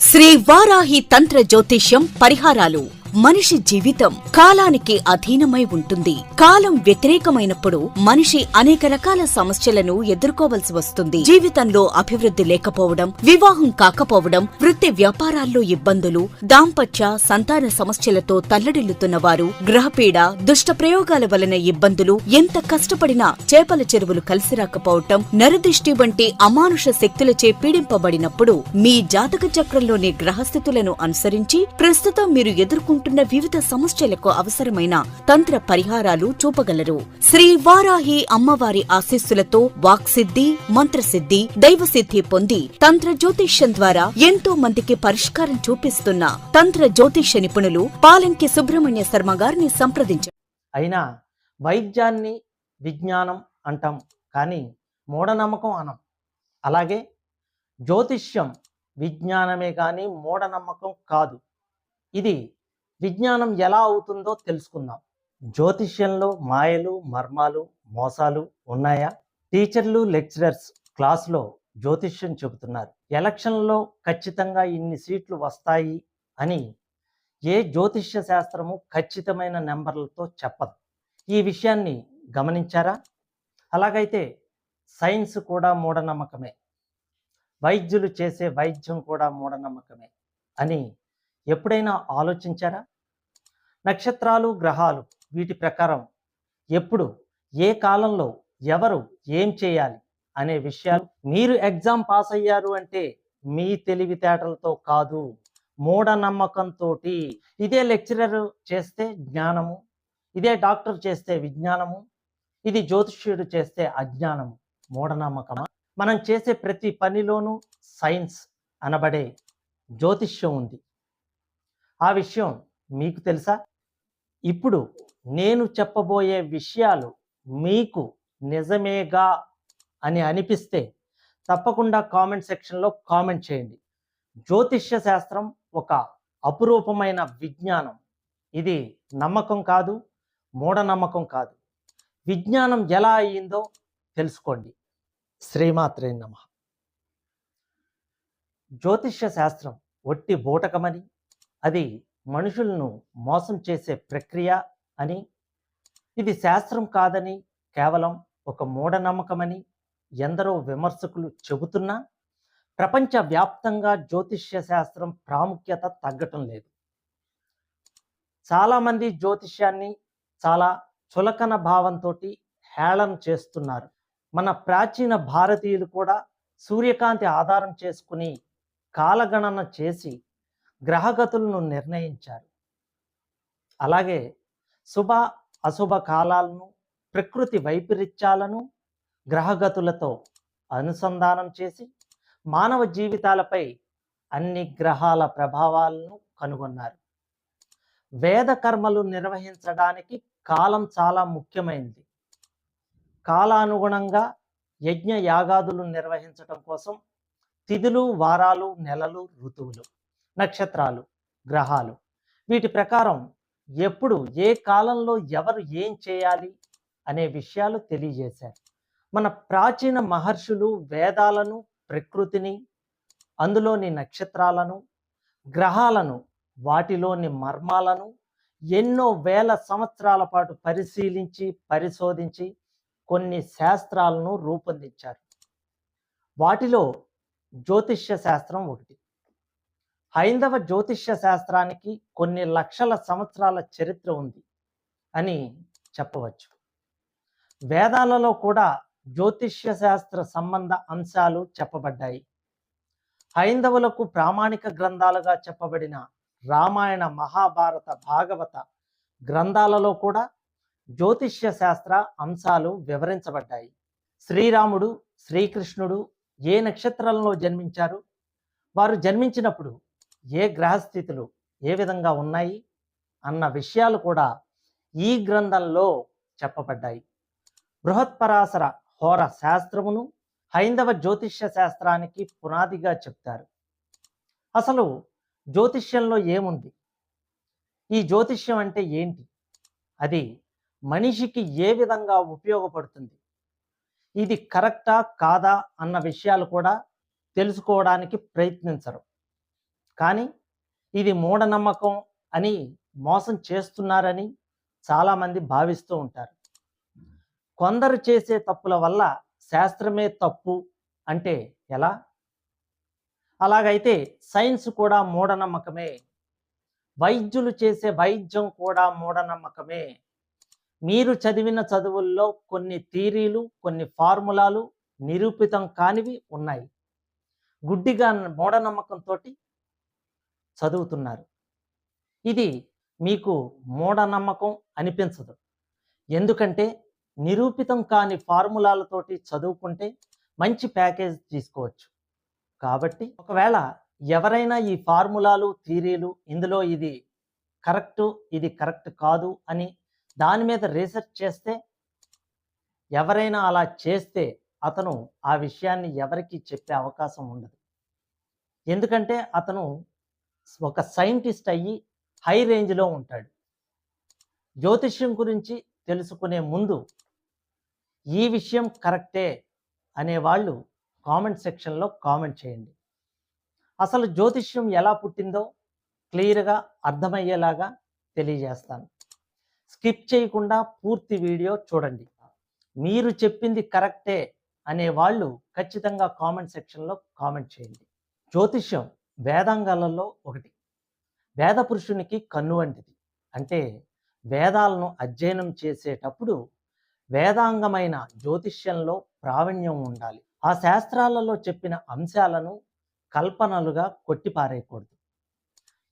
శ్రీ వారాహి తంత్ర జ్యోతిష్యం పరిహారాలు. మనిషి జీవితం కాలానికి అధీనమై ఉంటుంది. కాలం వ్యతిరేకమైనప్పుడు మనిషి అనేక రకాల సమస్యలను ఎదుర్కోవలసి వస్తుంది. జీవితంలో అభివృద్ధి లేకపోవడం, వివాహం కాకపోవడం, వృత్తి వ్యాపారాల్లో ఇబ్బందులు, దాంపత్య సంతాన సమస్యలతో తల్లడిల్లుతున్న వారు, గ్రహపీడ, దుష్ట ప్రయోగాల వలన ఇబ్బందులు, ఎంత కష్టపడినా చేపల చెరువులు కలిసి రాకపోవటం, నరదిష్టి వంటి అమానుష శక్తులచే పీడింపబడినప్పుడు మీ జాతక చక్రంలోని గ్రహస్థితులను అనుసరించి ప్రస్తుతం మీరు ఎదుర్కొంటున్న వివిధ సమస్యలకు అవసరమైన తంత్ర పరిహారాలు చూపగలరు. శ్రీ వారాహి అమ్మవారి ఆశీస్సులతో వాక్సిద్ధి, మంత్రసిద్ధి, దైవసిద్ధి పొంది తంత్ర జ్యోతిష్యం ద్వారా ఎంతో మందికి పరిష్కారం చూపిస్తున్న తంత్ర జ్యోతిష్య నిపుణులు పాలంకి సుబ్రహ్మణ్య శర్మ గారిని సంప్రదించారు. అయినా వైద్యాన్ని విజ్ఞానం అంటాం, కానీ మూఢనమ్మకం అనం. అలాగే జ్యోతిష్యం విజ్ఞానమే కానీ మూఢనమ్మకం కాదు. ఇది విజ్ఞానం ఎలా అవుతుందో తెలుసుకుందాం. జ్యోతిష్యంలో మాయలు, మర్మాలు, మోసాలు ఉన్నాయా? టీచర్లు, లెక్చరర్స్ క్లాసులో జ్యోతిష్యం చెబుతున్నారు. ఎలక్షన్లో ఖచ్చితంగా ఇన్ని సీట్లు వస్తాయి అని ఏ జ్యోతిష్య శాస్త్రము ఖచ్చితమైన నెంబర్లతో చెప్పదు. ఈ విషయాన్ని గమనించారా? అలాగైతే సైన్స్ కూడా మూఢనమ్మకమే, వైద్యులు చేసే వైద్యం కూడా మూఢనమ్మకమే అని ఎప్పుడైనా ఆలోచించారా? నక్షత్రాలు, గ్రహాలు వీటి ప్రకారం ఎప్పుడు, ఏ కాలంలో ఎవరు ఏం చేయాలి అనే విషయాలు మీరు ఎగ్జామ్ పాస్ అయ్యారు అంటే మీ తెలివితేటలతో కాదు, మూఢనమ్మకంతో. ఇదే లెక్చరర్ చేస్తే జ్ఞానము, ఇదే డాక్టర్ చేస్తే విజ్ఞానము, ఇది జ్యోతిష్యుడు చేస్తే అజ్ఞానము. మూఢనమ్మకమా? మనం చేసే ప్రతి పనిలోనూ సైన్స్ అనబడే జ్యోతిష్యం ఉంది. ఆ విషయం మీకు తెలుసా? ఇప్పుడు నేను చెప్పబోయే విషయాలు మీకు నిజమేగా అని అనిపిస్తే తప్పకుండా కామెంట్ సెక్షన్లో కామెంట్ చేయండి. జ్యోతిష్య శాస్త్రం ఒక అపురూపమైన విజ్ఞానం. ఇది నమ్మకం కాదు, మూఢనమ్మకం కాదు. విజ్ఞానం ఎలా అయ్యిందో తెలుసుకోండి. శ్రీమాత్రే నమః. జ్యోతిష్య శాస్త్రం ఒట్టి బూటకమని, అది మనుషులను మోసం చేసే ప్రక్రియ అని, ఇది శాస్త్రం కాదని, కేవలం ఒక మూఢనమ్మకమని ఎందరో విమర్శకులు చెబుతున్నా ప్రపంచవ్యాప్తంగా జ్యోతిష్య శాస్త్రం ప్రాముఖ్యత తగ్గటం లేదు. చాలామంది జ్యోతిష్యాన్ని చాలా చులకన భావంతో హేళన చేస్తున్నారు. మన ప్రాచీన భారతీయులు కూడా సూర్యకాంతి ఆధారం చేసుకుని కాలగణన చేసి గ్రహగతులను నిర్ణయించారు. అలాగే శుభ అశుభ కాలాలను, ప్రకృతి వైపరీత్యాలను గ్రహగతులతో అనుసంధానం చేసి మానవ జీవితాలపై అన్ని గ్రహాల ప్రభావాలను కనుగొన్నారు. వేద కర్మలు నిర్వహించడానికి కాలం చాలా ముఖ్యమైనది. కాలానుగుణంగా యజ్ఞ యాగాదులు నిర్వహించడం కోసం తిథులు, వారాలు, నెలలు, ఋతువులు, నక్షత్రాలు, గ్రహాలు వీటి ప్రకారం ఎప్పుడు, ఏ కాలంలో ఎవరు ఏం చేయాలి అనే విషయాలు తెలియజేశారు. మన ప్రాచీన మహర్షులు వేదాలను, ప్రకృతిని, అందులోని నక్షత్రాలను, గ్రహాలను, వాటిలోని మర్మాలను ఎన్నో వేల సంవత్సరాల పాటు పరిశీలించి పరిశోధించి కొన్ని శాస్త్రాలను రూపొందించారు. వాటిలో జ్యోతిష్య శాస్త్రం ఒకటి. హైందవ జ్యోతిష్య శాస్త్రానికి కొన్ని లక్షల సంవత్సరాల చరిత్ర ఉంది అని చెప్పవచ్చు. వేదాలలో కూడా జ్యోతిష్య శాస్త్ర సంబంధ అంశాలు చెప్పబడ్డాయి. హైందవులకు ప్రామాణిక గ్రంథాలుగా చెప్పబడిన రామాయణ, మహాభారత, భాగవత గ్రంథాలలో కూడా జ్యోతిష్య శాస్త్ర అంశాలు వివరించబడ్డాయి. శ్రీరాముడు, శ్రీకృష్ణుడు ఏ నక్షత్రంలో జన్మించారు, వారు జన్మించినప్పుడు ఏ గ్రహస్థితులు ఏ విధంగా ఉన్నాయి అన్న విషయాలు కూడా ఈ గ్రంథంలో చెప్పబడ్డాయి. బృహత్పరాశర హోర శాస్త్రమును హైందవ జ్యోతిష్య శాస్త్రానికి పునాదిగా చెప్తారు. అసలు జ్యోతిష్యంలో ఏముంది? ఈ జ్యోతిష్యం అంటే ఏంటి? అది మనిషికి ఏ విధంగా ఉపయోగపడుతుంది? ఇది కరెక్టా కాదా అన్న విషయాలు కూడా తెలుసుకోవడానికి ప్రయత్నించరు. కానీ ఇది మూఢనమ్మకం అని మోసం చేస్తున్నారని చాలామంది భావిస్తూ ఉంటారు. కొందరు చేసే తప్పుల వల్ల శాస్త్రమే తప్పు అంటే ఎలా? అలాగైతే సైన్స్ కూడా మూఢనమ్మకమే, వైద్యులు చేసే వైద్యం కూడా మూఢనమ్మకమే. మీరు చదివిన చదువుల్లో కొన్ని థియరీలు, కొన్ని ఫార్ములాలు నిరూపితం కానివి ఉన్నాయి. గుడ్డిగా మూఢనమ్మకంతో చదువుతున్నారు. ఇది మీకు మూఢనమ్మకం అనిపించదు. ఎందుకంటే నిరూపితం కాని ఫార్ములాలతోటి చదువుకుంటే మంచి ప్యాకేజ్ తీసుకోవచ్చు. కాబట్టి ఒకవేళ ఎవరైనా ఈ ఫార్ములాలు, థియరీలు ఇందులో ఇది కరెక్టు, ఇది కరెక్ట్ కాదు అని దాని మీద రీసెర్చ్ చేస్తే, ఎవరైనా అలా చేస్తే అతను ఆ విషయాన్ని ఎవరికీ చెప్పే అవకాశం ఉండదు. ఎందుకంటే అతను ఒక సైంటిస్ట్ అయ్యి హై రేంజ్లో ఉంటాడు. జ్యోతిష్యం గురించి తెలుసుకునే ముందు ఈ విషయం కరెక్టే అనేవాళ్ళు కామెంట్ సెక్షన్లో కామెంట్ చేయండి. అసలు జ్యోతిష్యం ఎలా పుట్టిందో క్లియర్గా అర్థమయ్యేలాగా తెలియజేస్తాను. స్కిప్ చేయకుండా పూర్తి వీడియో చూడండి. మీరు చెప్పింది కరెక్టే అనేవాళ్ళు ఖచ్చితంగా కామెంట్ సెక్షన్లో కామెంట్ చేయండి. జ్యోతిష్యం వేదాంగాలలో ఒకటి. వేద పురుషునికి కన్ను వంటిది. అంటే వేదాలను అధ్యయనం చేసేటప్పుడు వేదాంగమైన జ్యోతిష్యంలో ప్రావీణ్యం ఉండాలి. ఆ శాస్త్రాలలో చెప్పిన అంశాలను కల్పనలుగా కొట్టిపారేయకూడదు.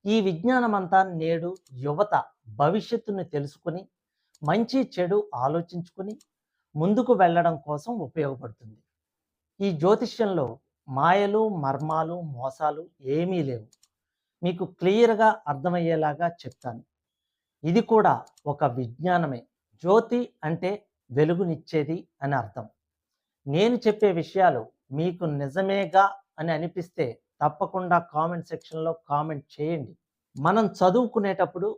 ఈ విజ్ఞానమంతా నేడు యువత భవిష్యత్తును తెలుసుకుని మంచి చెడు ఆలోచించుకుని ముందుకు వెళ్ళడం కోసం ఉపయోగపడుతుంది. ఈ జ్యోతిష్యంలో మాయలు, మర్మాలు, మోసాలు ఏమీ లేవు. మీకు క్లియర్గా అర్థమయ్యేలాగా చెప్తాను. ఇది కూడా ఒక విజ్ఞానమే. జ్యోతి అంటే వెలుగునిచ్చేది అని అర్థం. నేను చెప్పే విషయాలు మీకు నిజమేగా అని అనిపిస్తే తప్పకుండా కామెంట్ సెక్షన్లో కామెంట్ చేయండి. మనం చదువుకునేటప్పుడు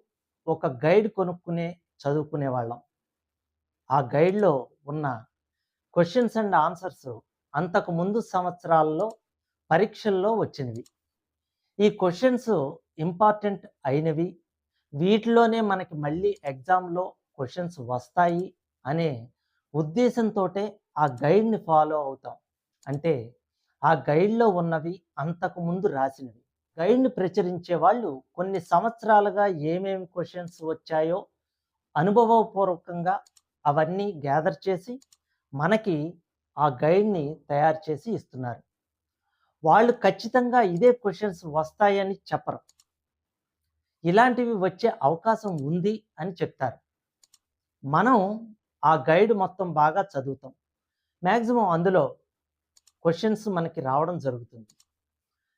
ఒక గైడ్ కొనుక్కునే చదువుకునే వాళ్ళం. ఆ గైడ్లో ఉన్న క్వశ్చన్స్ అండ్ ఆన్సర్స్ అంతకు ముందు సంవత్సరాల్లో పరీక్షల్లో వచ్చినవి. ఈ క్వశ్చన్స్ ఇంపార్టెంట్ అయినవి, వీటిలోనే మనకి మళ్ళీ ఎగ్జామ్లో క్వశ్చన్స్ వస్తాయి అనే ఉద్దేశంతో ఆ గైడ్ని ఫాలో అవుతాం. అంటే ఆ గైడ్లో ఉన్నవి అంతకుముందు రాసినవి. గైడ్ని ప్రచురించే వాళ్ళు కొన్ని సంవత్సరాలుగా ఏమేమి క్వశ్చన్స్ వచ్చాయో అనుభవపూర్వకంగా అవన్నీ గ్యాదర్ చేసి మనకి ఆ గైడ్ని తయారు చేసి ఇస్తున్నారు. వాళ్ళు ఖచ్చితంగా ఇదే క్వశ్చన్స్ వస్తాయని చెప్పరు. ఇలాంటివి వచ్చే అవకాశం ఉంది అని చెప్తారు. మనం ఆ గైడ్ మొత్తం బాగా చదువుతాం. మ్యాక్సిమం అందులో క్వశ్చన్స్ మనకి రావడం జరుగుతుంది,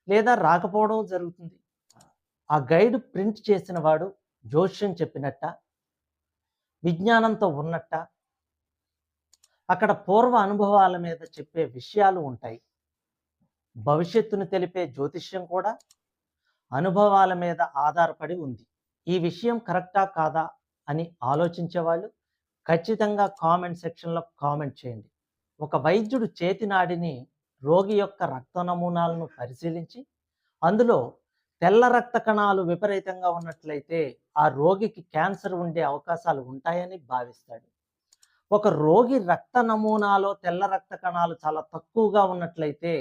లేదా రాకపోవడం జరుగుతుంది. ఆ గైడ్ ప్రింట్ చేసిన వాడు జోష్యం చెప్పినట్ట, విజ్ఞానంతో ఉన్నట్ట, అక్కడ పూర్వ అనుభవాల మీద చెప్పే విషయాలు ఉంటాయి. భవిష్యత్తును తెలిపే జ్యోతిష్యం కూడా అనుభవాల మీద ఆధారపడి ఉంది. ఈ విషయం కరెక్టా కాదా అని ఆలోచించేవాళ్ళు ఖచ్చితంగా కామెంట్ సెక్షన్లో కామెంట్ చేయండి. ఒక వైద్యుడు చేతినాడిని రోగి యొక్క రక్త నమూనాలను పరిశీలించి అందులో తెల్ల రక్త కణాలు విపరీతంగా ఉన్నట్లయితే ఆ రోగికి క్యాన్సర్ ఉండే అవకాశాలు ఉంటాయని భావిస్తాడు. ఒక రోగి రక్త నమూనాలో తెల్ల రక్త కణాలు చాలా తక్కువగా ఉన్నట్లయితే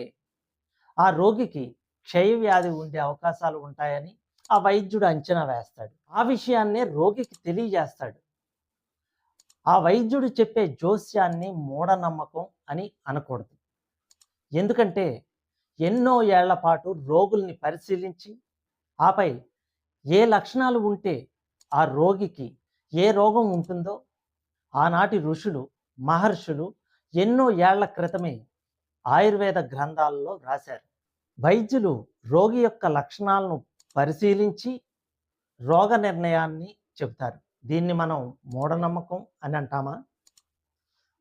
ఆ రోగికి క్షయ వ్యాధి ఉండే అవకాశాలు ఉంటాయని ఆ వైద్యుడు అంచనా వేస్తాడు. ఆ విషయాన్నే రోగికి తెలియజేస్తాడు. ఆ వైద్యుడు చెప్పే జోస్యాన్ని మూఢనమ్మకం అని అనకూడదు. ఎందుకంటే ఎన్నో ఏళ్ల పాటు రోగుల్ని పరిశీలించి ఆపై ఏ లక్షణాలు ఉంటే ఆ రోగికి ఏ రోగం ఉంటుందో ఆనాటి ఋషులు, మహర్షులు ఎన్నో ఏళ్ల క్రితమే ఆయుర్వేద గ్రంథాలలో రాశారు. వైద్యులు రోగి యొక్క లక్షణాలను పరిశీలించి రోగ నిర్ణయాన్ని చెబుతారు. దీన్ని మనం మూఢనమ్మకం అని అంటామా?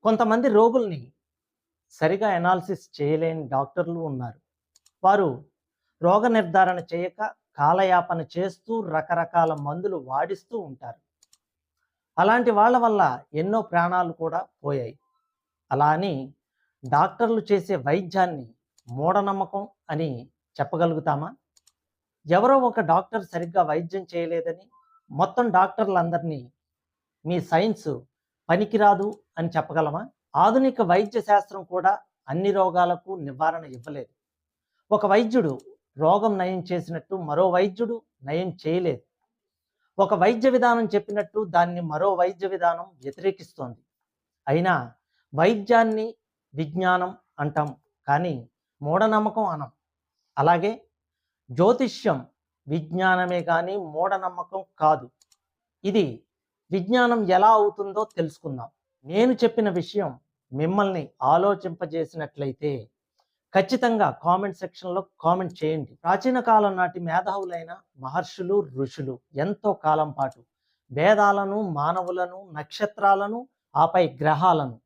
కొంతమంది రోగుల్ని సరిగా అనాలిసిస్ చేయలేని డాక్టర్లు ఉన్నారు. వారు రోగ నిర్ధారణ చేయక కాలయాపన చేస్తూ రకరకాల మందులు వాడిస్తూ ఉంటారు. అలాంటి వాళ్ళ వల్ల ఎన్నో ప్రాణాలు కూడా పోయాయి. అలా అని డాక్టర్లు చేసే వైద్యాన్ని మూఢనమ్మకం అని చెప్పగలుగుతామా? ఎవరో ఒక డాక్టర్ సరిగ్గా వైద్యం చేయలేదని మొత్తం డాక్టర్లందరినీ మీ సైన్స్ పనికిరాదు అని చెప్పగలమా? ఆధునిక వైద్య శాస్త్రం కూడా అన్ని రోగాలకు నివారణ ఇవ్వలేదు. ఒక వైద్యుడు రోగం నయం చేసినట్టు మరో వైద్యుడు నయం చేయలేదు. ఒక వైద్య విధానం చెప్పినట్టు దాన్ని మరో వైద్య విధానం వ్యతిరేకిస్తోంది. అయినా వైద్యాన్ని విజ్ఞానం అంటాం, కానీ మూఢనమ్మకం అనం. అలాగే జ్యోతిష్యం విజ్ఞానమే కానీ మూఢనమ్మకం కాదు. ఇది విజ్ఞానం ఎలా అవుతుందో తెలుసుకుందాం. నేను చెప్పిన విషయం మిమ్మల్ని ఆలోచింపజేసినట్లయితే ఖచ్చితంగా కామెంట్ సెక్షన్లో కామెంట్ చేయండి. ప్రాచీన కాలం నాటి మేధావులైన మహర్షులు, ఋషులు ఎంతో కాలం పాటు వేదాలను, మానవులను, నక్షత్రాలను, ఆపై గ్రహాలను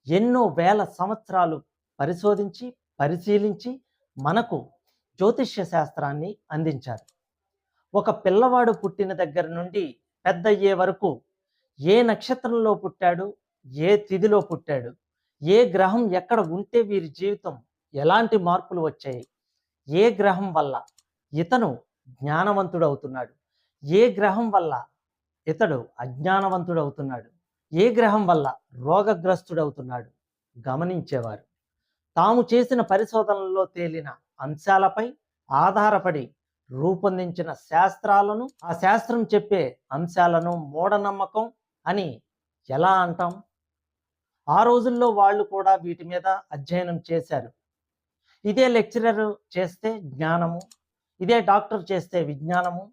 ఎన్నో వేల సంవత్సరాలు పరిశీలించి మనకు జ్యోతిష్య శాస్త్రాన్ని అందించారు. ఒక పిల్లవాడు పుట్టిన దగ్గర నుండి పెద్ద అయ్యే వరకు ఏ నక్షత్రంలో పుట్టాడు, ఏ తిథిలో పుట్టాడు, ఏ గ్రహం ఎక్కడ ఉంటే వీరి జీవితం ఎలాంటి మార్పులు వచ్చాయి, ఏ గ్రహం వల్ల ఇతను జ్ఞానవంతుడవుతున్నాడు, ఏ గ్రహం వల్ల ఇతడు అజ్ఞానవంతుడవుతున్నాడు, ఏ గ్రహం వల్ల రోగగ్రస్తుడవుతున్నాడు గమనించేవారు. తాము చేసిన పరిశోధనల్లో తేలిన అంశాలపై ఆధారపడి రూపొందించిన శాస్త్రాలను, ఆ శాస్త్రం చెప్పే అంశాలను మూఢనమ్మకం అని ఎలా అంటాం? ఆ రోజుల్లో వాళ్ళు కూడా వీటి మీద అధ్యయనం చేశారు. ఇదే లెక్చరర్ చేస్తే జ్ఞానము, ఇదే డాక్టర్ చేస్తే విజ్ఞానము,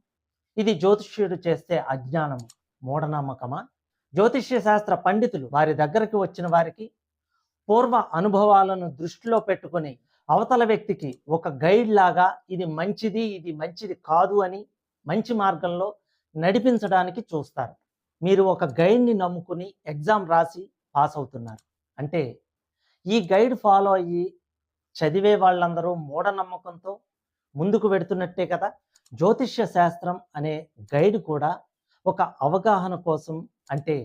ఇది జ్యోతిష్యుడు చేస్తే అజ్ఞానము. మూఢనమ్మకమా? జ్యోతిష్య శాస్త్ర పండితులు వారి దగ్గరకు వచ్చిన వారికి పూర్వ అనుభవాలను దృష్టిలో పెట్టుకొని అవతల వ్యక్తికి ఒక గైడ్ లాగా ఇది మంచిది, ఇది మంచిది కాదు అని మంచి మార్గంలో నడిపించడానికి చూస్తారు. మీరు ఒక గైడ్ని నమ్ముకుని ఎగ్జామ్ రాసి పాస్ అవుతున్నారు అంటే ఈ గైడ్ ఫాలో అయ్యి చదివే వాళ్ళందరూ మూఢనమ్మకంతో ముందుకు వెడుతున్నట్టే కదా. జ్యోతిష్య శాస్త్రం అనే గైడ్ కూడా ఒక అవగాహన కోసం, అంటే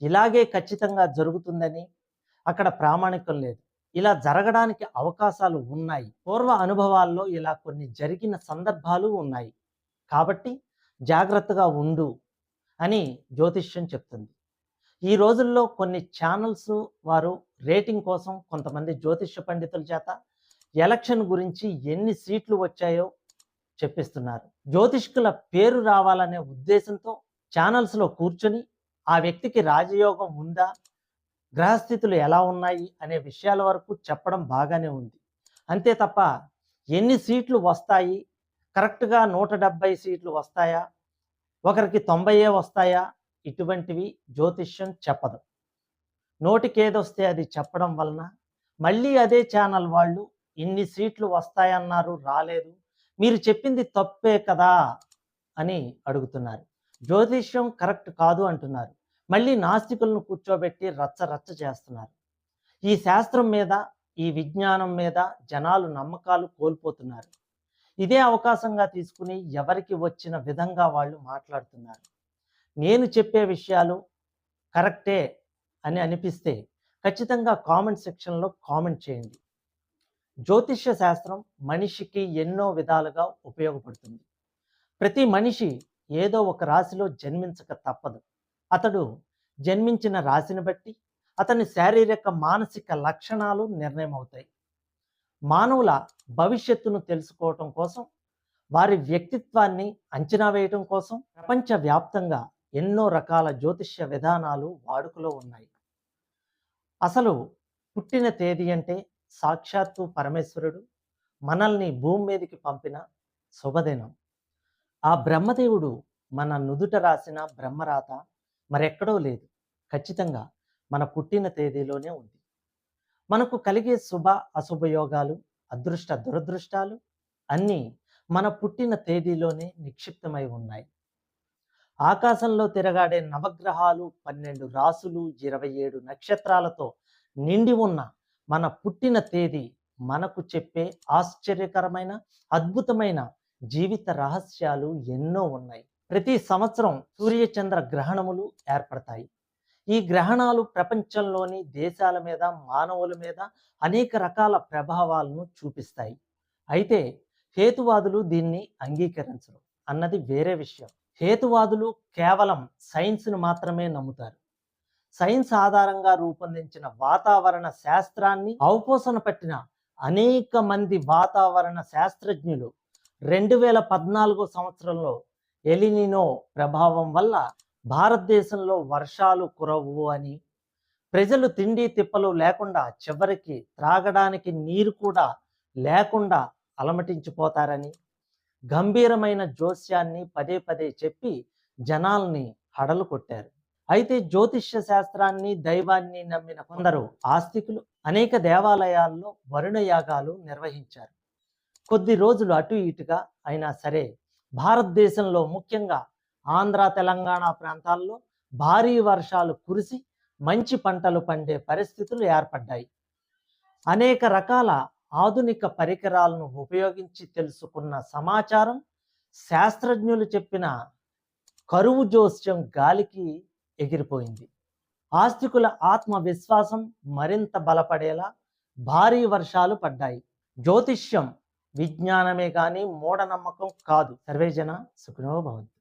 ఇలాగే ఖచ్చితంగా జరుగుతుందని అక్కడ ప్రామాణికం లేదు, ఇలా జరగడానికి అవకాశాలు ఉన్నాయి, పూర్వ అనుభవాల్లో ఇలా కొన్ని జరిగిన సందర్భాలు ఉన్నాయి, కాబట్టి జాగ్రత్తగా ఉండు అని జ్యోతిష్యం చెప్తుంది. ఈ రోజుల్లో కొన్ని ఛానల్స్ వారు రేటింగ్ కోసం కొంతమంది జ్యోతిష్య పండితుల చేత ఎలక్షన్ గురించి ఎన్ని సీట్లు వచ్చాయో చెప్పిస్తున్నారు. జ్యోతిష్కుల పేరు రావాలనే ఉద్దేశంతో ఛానల్స్లో కూర్చొని ఆ వ్యక్తికి రాజయోగం ఉందా, గ్రహస్థితులు ఎలా ఉన్నాయి అనే విషయాల వరకు చెప్పడం బాగానే ఉంది. అంతే తప్ప ఎన్ని సీట్లు వస్తాయి, కరెక్ట్గా 170 సీట్లు వస్తాయా, ఒకరికి 90 వస్తాయా, ఇటువంటివి జ్యోతిష్యం చెప్పదు. నోటికేదొస్తే అది చెప్పడం వలన మళ్ళీ అదే ఛానల్ వాళ్ళు ఇన్ని సీట్లు వస్తాయన్నారు, రాలేదు, మీరు చెప్పింది తప్పే కదా అని అడుగుతున్నారు. జ్యోతిష్యం కరెక్ట్ కాదు అంటున్నారు. మళ్ళీ నాస్తికులను కూర్చోబెట్టి రచ్చ చేస్తున్నారు. ఈ శాస్త్రం మీద, ఈ విజ్ఞానం మీద జనాలు నమ్మకాలు కోల్పోతున్నారు. ఇదే అవకాశంగా తీసుకుని ఎవరికి వచ్చిన విధంగా వాళ్ళు మాట్లాడుతున్నారు. నేను చెప్పే విషయాలు కరెక్టే అని అనిపిస్తే ఖచ్చితంగా కామెంట్ సెక్షన్లో కామెంట్ చేయండి. జ్యోతిష్య శాస్త్రం మనిషికి ఎన్నో విధాలుగా ఉపయోగపడుతుంది. ప్రతి మనిషి ఏదో ఒక రాశిలో జన్మించక తప్పదు. అతడు జన్మించిన రాశిని బట్టి అతని శారీరక, మానసిక లక్షణాలు నిర్ణయం అవుతాయి. మానవుల భవిష్యత్తును తెలుసుకోవటం కోసం, వారి వ్యక్తిత్వాన్ని అంచనా వేయటం కోసం ప్రపంచవ్యాప్తంగా ఎన్నో రకాల జ్యోతిష్య విధానాలు వాడుకలో ఉన్నాయి. అసలు పుట్టిన తేదీ అంటే సాక్షాత్తు పరమేశ్వరుడు మనల్ని భూమి మీదకి పంపిన శుభదినం. ఆ బ్రహ్మదేవుడు మన నుదుట రాసిన బ్రహ్మరాత మరెక్కడో లేదు, ఖచ్చితంగా మన పుట్టిన తేదీలోనే ఉంది. మనకు కలిగే శుభ అశుభయోగాలు, అదృష్ట దురదృష్టాలు అన్నీ మన పుట్టిన తేదీలోనే నిక్షిప్తమై ఉన్నాయి. ఆకాశంలో తిరగాడే నవగ్రహాలు, 12 రాసులు, 27 నక్షత్రాలతో నిండి ఉన్న మన పుట్టిన తేదీ మనకు చెప్పే ఆశ్చర్యకరమైన, అద్భుతమైన జీవిత రహస్యాలు ఎన్నో ఉన్నాయి. ప్రతి సంవత్సరం సూర్యచంద్ర గ్రహణములు ఏర్పడతాయి. ఈ గ్రహణాలు ప్రపంచంలోని దేశాల మీద, మానవుల మీద అనేక రకాల ప్రభావాలను చూపిస్తాయి. అయితే హేతువాదులు దీన్ని అంగీకరించరు అన్నది వేరే విషయం. హేతువాదులు కేవలం సైన్స్ను మాత్రమే నమ్ముతారు. సైన్స్ ఆధారంగా రూపొందించిన వాతావరణ శాస్త్రాన్ని అవపోసన పట్టిన అనేక మంది వాతావరణ శాస్త్రజ్ఞులు 2014 సంవత్సరంలో ఎలినినో ప్రభావం వల్ల భారతదేశంలో వర్షాలు కురవు అని, ప్రజలు తిండి తిప్పలు లేకుండా చివరికి త్రాగడానికి నీరు కూడా లేకుండా అలమటించిపోతారని గంభీరమైన జోస్యాన్ని పదే పదే చెప్పి జనాల్ని హడలు కొట్టారు. అయితే జ్యోతిష్య శాస్త్రాన్ని, దైవాన్ని నమ్మిన కొందరు ఆస్తికులు అనేక దేవాలయాల్లో వరుణ యాగాలు నిర్వహించారు. కొద్ది రోజులు అటు ఇటుగా అయినా సరే భారతదేశంలో ముఖ్యంగా ఆంధ్ర, తెలంగాణ ప్రాంతాల్లో భారీ వర్షాలు కురిసి మంచి పంటలు పండే పరిస్థితులు ఏర్పడ్డాయి. అనేక రకాల ఆధునిక పరికరాలను ఉపయోగించి తెలుసుకున్న సమాచారం శాస్త్రజ్ఞులు చెప్పిన కరువు జోస్యం గాలికి ఎగిరిపోయింది. ఆస్తికుల ఆత్మవిశ్వాసం మరింత బలపడేలా భారీ వర్షాలు పడ్డాయి. జ్యోతిష్యం విజ్ఞానమే కానీ మూఢనమ్మకం కాదు. సర్వేజన సుఖినో భవంతు.